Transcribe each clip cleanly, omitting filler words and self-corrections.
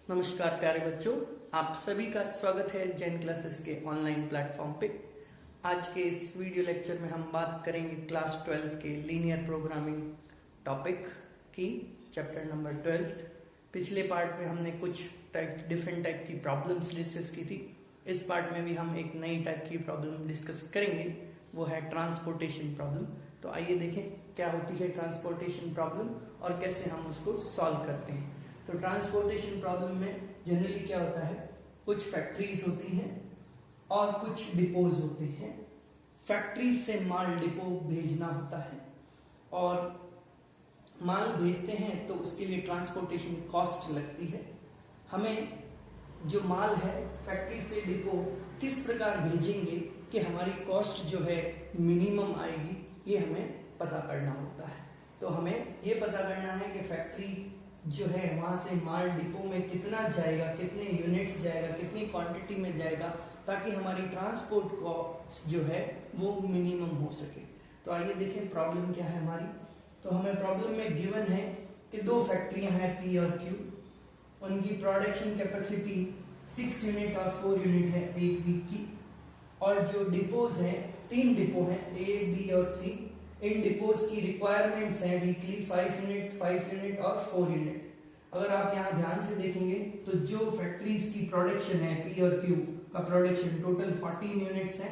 नमस्कार प्यारे बच्चों, आप सभी का स्वागत है जैन क्लासेस के ऑनलाइन प्लेटफॉर्म पे। आज के इस वीडियो लेक्चर में हम बात करेंगे क्लास 12th के लीनियर प्रोग्रामिंग टॉपिक की, चैप्टर नंबर 12। पिछले पार्ट में हमने कुछ डिफरेंट टाइप की प्रॉब्लम्स डिस्कस की थी। इस पार्ट में भी हम एक नई टाइप की प्रॉब्लम डिस्कस करेंगे, वो है ट्रांसपोर्टेशन प्रॉब्लम। तो आइए देखें क्या होती है ट्रांसपोर्टेशन प्रॉब्लम और कैसे हम उसको सॉल्व करते हैं। तो ट्रांसपोर्टेशन प्रॉब्लम में जनरली क्या होता है, कुछ फैक्ट्रीज होती हैं और कुछ डिपोज होते हैं। फैक्ट्रीज से माल डिपो भेजना होता है और माल भेजते हैं तो उसके लिए ट्रांसपोर्टेशन कॉस्ट लगती है। हमें जो माल है फैक्ट्री से डिपो किस प्रकार भेजेंगे कि हमारी कॉस्ट जो है मिनिमम आएगी, ये हमें पता करना होता है। तो हमें ये पता करना है कि फैक्ट्री जो है वहां से माल डिपो में कितना जाएगा, कितने यूनिट्स जाएगा, कितनी क्वांटिटी में जाएगा, ताकि हमारी ट्रांसपोर्ट कॉस्ट जो है वो मिनिमम हो सके। तो आइए देखें प्रॉब्लम क्या है हमारी। तो हमें प्रॉब्लम में गिवन है कि दो फैक्ट्रियां हैं पी और क्यू, उनकी प्रोडक्शन कैपेसिटी 6 यूनिट और 4 यूनिट है एक वीक की, और जो डिपोज है 3 डिपो हैं ए, बी और सी। इन डिपोज की रिक्वायरमेंट्स है वीकली 5 यूनिट, 5 यूनिट और 4 यूनिट। अगर आप यहाँ ध्यान से देखेंगे तो जो फैक्ट्रीज की प्रोडक्शन है पी और क्यू का प्रोडक्शन टोटल 14 यूनिट्स है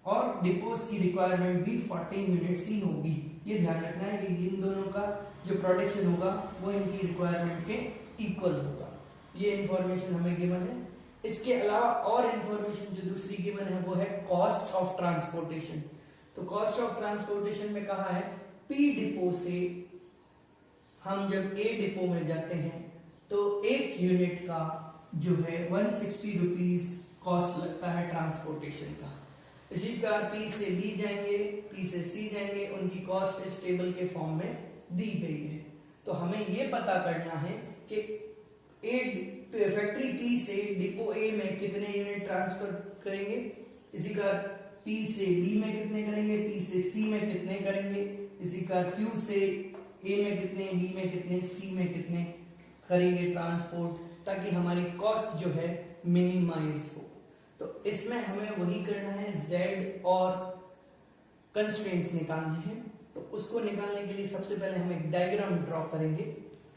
और डिपोज की रिक्वायरमेंट भी 14 यूनिट्स ही होगी। ये ध्यान रखना है कि इन दोनों का जो प्रोडक्शन होगा वो इनकी रिक्वायरमेंट के इक्वल होगा। ये इंफॉर्मेशन हमें गिवन है। इसके अलावा और इंफॉर्मेशन जो दूसरी गिवन है वो है कॉस्ट ऑफ ट्रांसपोर्टेशन। तो कॉस्ट ऑफ ट्रांसपोर्टेशन में कहा है पी डिपो से हम जब ए डिपो में जाते हैं तो 1 यूनिट का जो है 160 रुपीज कॉस्ट लगता है ट्रांसपोर्टेशन का। इसी प्रकार पी से बी जाएंगे, पी से सी जाएंगे, उनकी कॉस्ट इस टेबल के फॉर्म में दी गई है। तो हमें ये पता करना है कि फैक्ट्री पी से डिपो ए में कितने यूनिट ट्रांसफर करेंगे, इसी का पी से बी में कितने करेंगे, पी से सी में कितने करेंगे, इसी का क्यू से ए में कितने, बी में कितने, सी में कितने करेंगे ट्रांसपोर्ट, ताकि हमारी कॉस्ट जो है मिनिमाइज हो। तो इसमें हमें वही करना है, Z और कंस्ट्रेंट्स निकालने हैं। तो उसको निकालने के लिए सबसे पहले हम एक डायग्राम ड्रॉ करेंगे।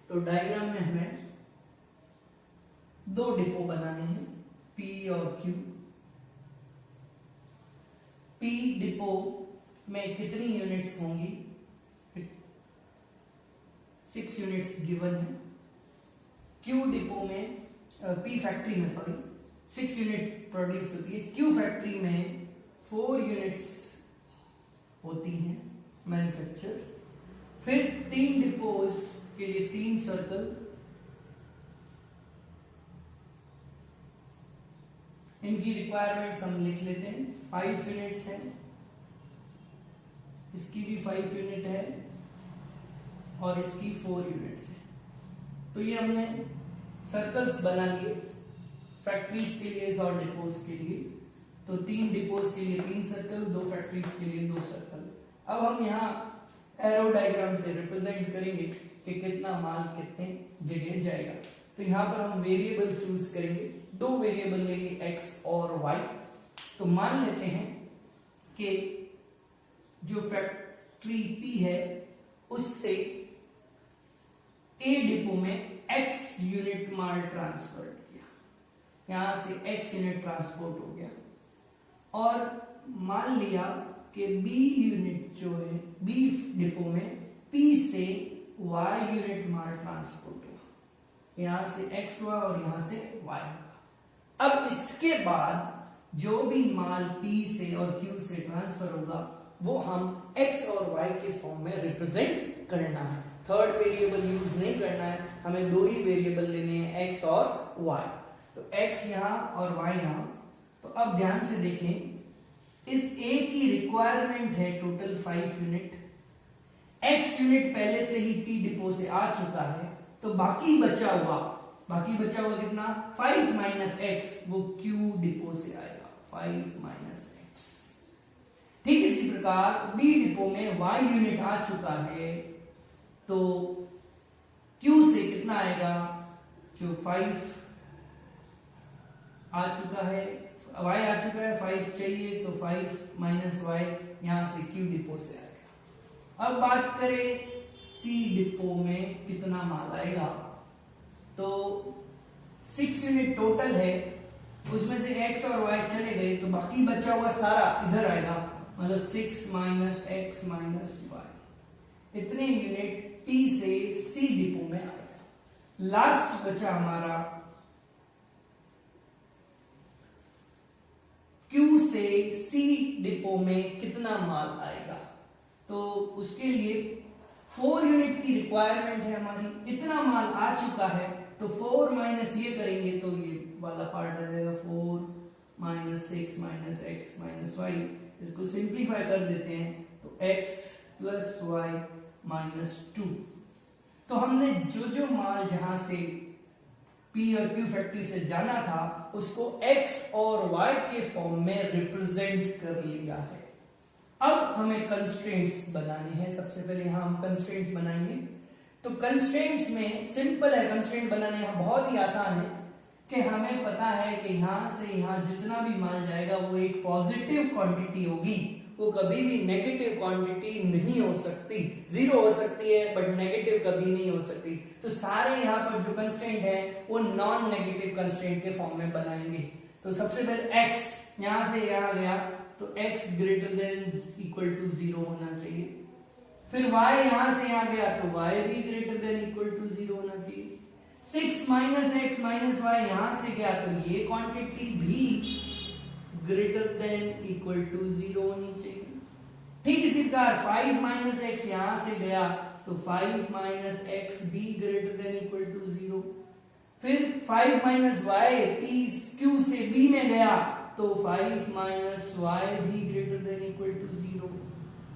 तो डायग्राम में हमें 2 डिपो बनाने हैं P और Q। P डिपो में कितनी यूनिट्स होंगी, 6 यूनिट्स गिवन है। Q डिपो में P फैक्ट्री में 6 यूनिट प्रोड्यूस होती है। Q फैक्ट्री में 4 यूनिट्स होती हैं मैन्युफैक्चर। फिर 3 डिपोज के लिए 3 सर्कल, इनकी रिक्वायरमेंट्स हम लिख लेते हैं। 5 यूनिट्स है, इसकी भी 5 यूनिट है और इसकी 4 यूनिट्स है। तो ये हमने सर्कल्स बना लिए फैक्ट्रीज के लिए और डिपोज के लिए। तो 3 डिपोज के लिए 3 सर्कल, 2 फैक्ट्रीज के लिए 2 सर्कल। अब हम यहाँ एरो डायग्राम से रिप्रेजेंट करेंगे कि कितना माल कितने जगह जाएगा। तो यहाँ पर हम वेरिएबल चूज करेंगे, 2 वेरिएबल लेंगे x और y। तो मान लेते हैं कि जो फैक्ट्री P है उससे A डिपो में x यूनिट माल ट्रांसफर किया, यहां से x यूनिट ट्रांसपोर्ट हो गया, और मान लिया कि B यूनिट जो है B डिपो में P से y यूनिट माल ट्रांसपोर्ट हुआ, यहां से x हुआ और यहां से y हुआ। अब इसके बाद जो भी माल P से और Q से ट्रांसफर होगा वो हम x और y के फॉर्म में रिप्रेजेंट करना है। थर्ड वेरिएबल यूज नहीं करना है, हमें 2 ही वेरिएबल लेने हैं, x और y। तो x यहां और y यहां। तो अब ध्यान से देखें, इस A की रिक्वायरमेंट है टोटल 5 यूनिट, x यूनिट पहले से ही P डिपो से आ चुका है, तो बाकी बचा हुआ कितना, 5 माइनस x, वो Q डिपो से आएगा, 5 माइनस x। ठीक इसी प्रकार B डिपो में y यूनिट आ चुका है, तो Q से कितना आएगा, जो 5 आ चुका है, y आ चुका है, 5 चाहिए तो 5 माइनस y यहां से Q डिपो से आएगा। अब बात करें C डिपो में कितना माल आएगा, तो 6 यूनिट टोटल है, उसमें से x और y चले गए तो बाकी बचा हुआ सारा इधर आएगा, मतलब 6 माइनस x माइनस y, इतने यूनिट P से C डिपो में आएगा। लास्ट बचा हमारा Q से C डिपो में कितना माल आएगा, तो उसके लिए 4 यूनिट की रिक्वायरमेंट है हमारी, इतना माल आ चुका है तो 4 माइनस ये करेंगे तो ये वाला पार्ट आ जाएगा 4 minus 6 minus x minus y, इसको सिंप्लीफाई कर देते हैं तो x प्लस y माइनस 2। तो हमने जो जो माल जहां से P और Q फैक्ट्री से जाना था उसको x और y के फॉर्म में रिप्रेजेंट कर लिया है। अब हमें कंस्ट्रेंट्स बनाने हैं। सबसे पहले यहां हम कंस्ट्रेंट्स बनाएंगे। तो कंस्ट्रेंट्स में सिंपल है, कंस्ट्रेंट बनाना यहां बहुत ही आसान है कि हमें पता है कि यहां से यहां जितना भी माल जाएगा वो एक पॉजिटिव क्वांटिटी होगी, वो कभी भी नेगेटिव क्वांटिटी नहीं हो सकती। जीरो हो सकती है बट नेगेटिव कभी नहीं हो सकती। तो सारे यहाँ पर जो कंस्ट्रेंट है वो नॉन नेगेटिव कंस्ट्रेंट के फॉर्म में बनाएंगे। तो सबसे पहले x यहां से यहां गया तो x greater than equal to 0 होना चाहिए। फिर y यहां से यहां गया तो y भी ग्रेटर देन इक्वल टू 0 होना चाहिए। 6 माइनस एक्स माइनस वाई यहां से गया तो ये क्वांटिटी भी ग्रेटर देन इक्वल टू 0 होनी चाहिए। ठीक इसी प्रकार 5 माइनस एक्स यहां से गया तो 5 माइनस एक्स भी ग्रेटर देन इक्वल टू 0। फिर 5 माइनस वाई टी क्यू से बी में गया तो 5 माइनस वाई भी ग्रेटर देन इक्वल टू 0।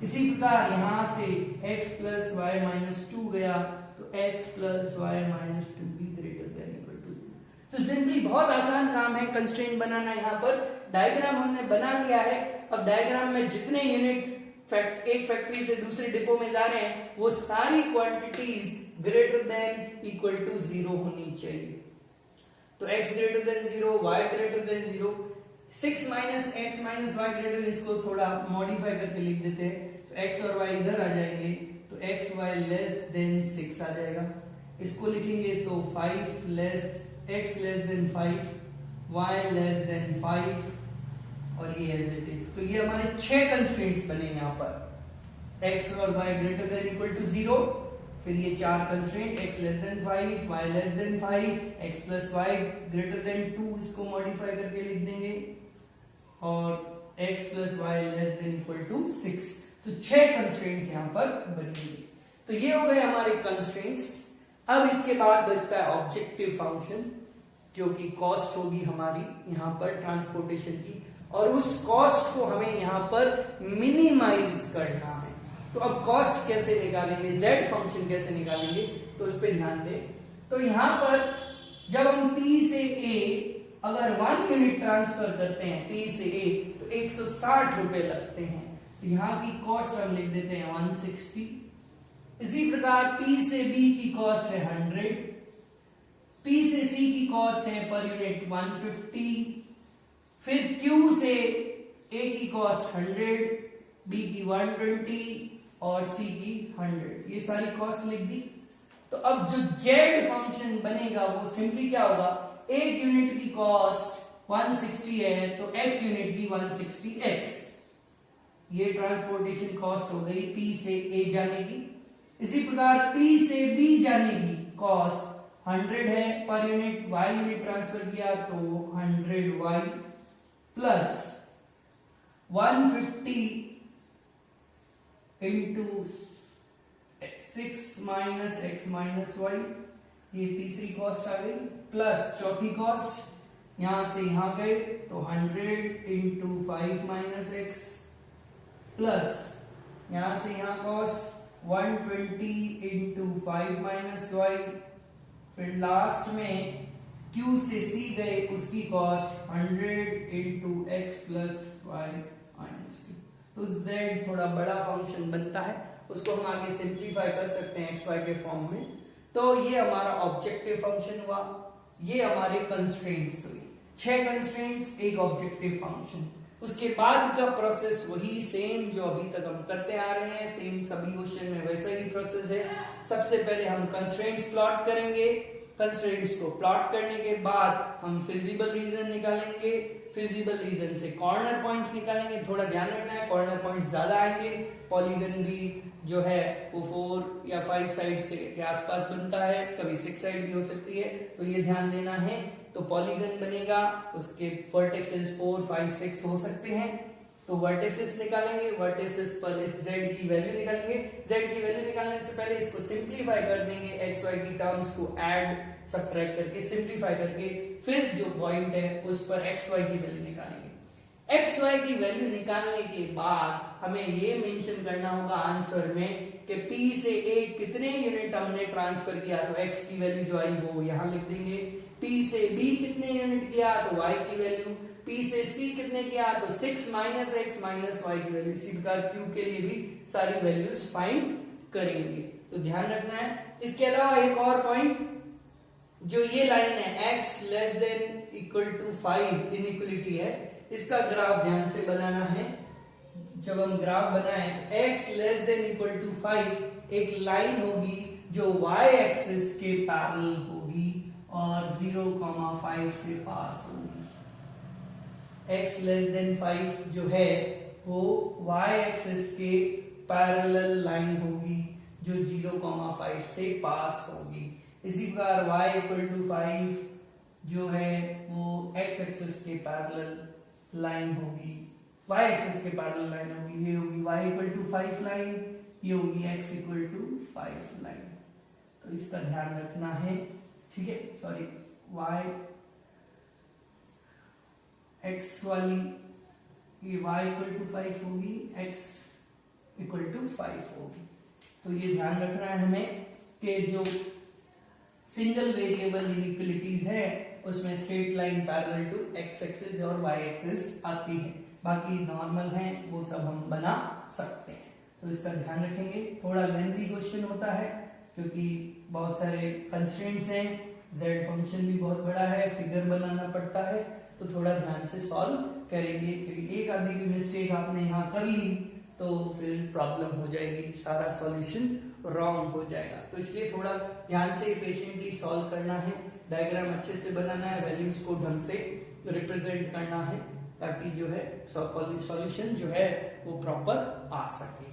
इसी प्रकार यहां से x प्लस वाई माइनस 2 गया तो x प्लस वाई माइनस 2 भी ग्रेटर देन इक्वल टू 0। तो सिंपली बहुत आसान काम है कंस्ट्रेंट बनाना। यहाँ पर डायग्राम हमने बना लिया है। अब डायग्राम में जितने यूनिट एक फैक्ट्री से दूसरे डिपो में जा रहे हैं वो सारी quantities greater than equal to 0 होनी चाहिए। तो x greater than 0, y greater than 0, 6 minus x minus y greater, इसको थोड़ा मॉडिफाई करके लिख देते हैं तो x और y इधर आ जाएंगे तो x y लेस देन 6 आ जाएगा। इसको लिखेंगे तो 5 less x less than 5, y less than 5 और ये एज इट इज। तो ये हमारे 6 कंस्ट्रेंट्स बने यहाँ पर, x और y greater than equal to 0, फिर ये 4 constraint x less than 5, y less than 5, x plus y greater than 2, इसको मॉडिफाई करके लिख देंगे, और x plus y less than equal to 6। तो 6 कंस्ट्रेंट्स यहाँ पर बनेंगे। तो ये हो गए हमारे कंस्ट्रेंट्स। अब इसके बाद बचता है ऑब्जेक्टिव फंक्शन, जो कि कॉस्ट होगी हमारी यहाँ पर ट्रांसपोर्टेशन की, और उस कॉस्ट को हमें यहाँ पर मिनिमाइज करना है। तो अब कॉस्ट कैसे निकालेंगे, z फंक्शन कैसे निकालेंगे, तो उस पर ध्यान दें। तो यहाँ पर जब हम P से A अगर 1 यूनिट ट्रांसफर करते हैं P से A तो 160 रुपए लगते हैं। तो यहाँ की कॉस्ट हम लिख देते हैं 160। इसी प्रकार P से B की कॉस्ट है 100, P से C की कॉस्ट है पर यूनिट 150, फिर Q से A की कॉस्ट 100, B की 120 और C की 100। ये सारी कॉस्ट लिख दी। तो अब जो Z फंक्शन बनेगा वो सिंपली क्या होगा, एक यूनिट की कॉस्ट 160 है तो x यूनिट भी 160x। ये ट्रांसपोर्टेशन कॉस्ट हो गई P से A जाने की। इसी प्रकार P से B जाने की कॉस्ट 100 है per unit, y unit transfer किया तो 100y plus 150 into 6 minus x minus y, ये तीसरी कॉस्ट आ गई, प्लस चौथी कॉस्ट यहां से यहां गए तो 100 इंटू 5 माइनस एक्स, प्लस यहां से यहां कॉस्ट 120 इंटू 5 माइनस वाई, फिर लास्ट में Q से C गए उसकी cost 100 into x plus y minus 2। तो Z थोड़ा बड़ा फंक्शन बनता है, उसको हम आगे सिंप्लीफाई कर सकते हैं XY के फॉर्म में। तो ये हमारा ऑब्जेक्टिव फंक्शन हुआ, ये हमारे कंस्ट्रेंट्स हुई। 6 कंस्ट्रेंट्स, एक ऑब्जेक्टिव फंक्शन। उसके बाद का प्रोसेस वही सेम जो अभी तक हम करते आ रहे हैं, सेम सभी क्वेश्चन में वैसा ही प्रोसेस है। सबसे पहले हम कंस्ट्रेंट्स प्लॉट करेंगे, कंस्ट्रेंट्स को प्लॉट करने के बाद हम फिजिबल रीजन निकालेंगे, फिजिबल रीजन से कॉर्नर पॉइंट्स निकालेंगे। थोड़ा ध्यान रखना है, कॉर्नर पॉइंट्स ज्यादा आएंगे। पॉलीगन भी जो है वो 4 या 5 साइड से के आसपास बनता है, कभी 6 साइड भी हो सकती है, तो ये ध्यान देना है। तो पॉलीगन बनेगा, उसके वर्टेक्सेस 4, 5, 6 हो सकते हैं। तो वर्टेसेस निकालेंगे, वर्टेसेस पर इस z की वैल्यू निकालेंगे। z की वैल्यू निकालने से पहले इसको सिंप्लीफाई कर देंगे, x y की टर्म्स को ऐड सबट्रैक्ट करके सिंप्लीफाई करके फिर जो पॉइंट है उस पर x y की वैल्यू निकालेंगे। x y की वैल्यू निकालने के बाद हमें ये मेंशन करना होगा आंसर में कि p से a कितने यूनिट हमने ट्रांसफर किया, तो x की वैल्यू जो आई वो यहां लिख देंगे। p से b कितने यूनिट किया, तो y की वैल्यू। p से c कितने किया, तो 6 माइनस x माइनस y की वैल्यू। इसी प्रकार q के लिए भी सारी वैल्यूज फाइंड करेंगे, तो ध्यान रखना है। इसके अलावा एक और पॉइंट, जो ये लाइन है x less than equal to 5 inequality है, इसका ग्राफ ध्यान से बनाना है। जब हम ग्राफ बनाएं तो x less than equal to 5 एक लाइन होगी जो y एक्सिस के पैरेलल होगी और 0,5 से पास होगी। x लेस देन 5 जो है वो y एक्सिस के पैरेलल लाइन होगी जो 0,5 से पास होगी। इसी प्रकार y इक्वल टू 5 जो है वो x एक्सिस के पैरेलल लाइन होगी, y एक्सिस के पैरेलल लाइन होगी, ये होगी y इक्वल टू 5 लाइन, ये होगी x इक्वल टू 5 लाइन। तो इसका ध्यान रखना है, ठीक है। सॉरी, y x वाली ये y इक्वल टू 5 होगी, x इक्वल टू 5 होगी। तो ये ध्यान रखना है हमें कि जो सिंगल वेरिएबल इनइक्वलिटीज है उसमें straight line parallel to x axis और y एक्सिस आती है, बाकी नॉर्मल है वो सब हम बना सकते हैं। तो इसका ध्यान रखेंगे। थोड़ा लेंथी क्वेश्चन होता है क्योंकि बहुत सारे कंस्ट्रेंट्स हैं, z फंक्शन भी बहुत बड़ा है, फिगर बनाना पड़ता है, तो थोड़ा ध्यान से सॉल्व करेंगे क्योंकि एक आधी भी मिस्टेक आपने यहाँ कर ली तो फिर प्रॉब्लम हो जाएगी, सारा सॉल्यूशन रॉन्ग हो जाएगा। तो इसलिए थोड़ा ध्यान से पेशेंटली सॉल्व करना है, डायग्राम अच्छे से बनाना है, वैल्यूज को ढंग से रिप्रेजेंट करना है ताकि जो है सॉल्यूशन जो है वो प्रॉपर आ सके।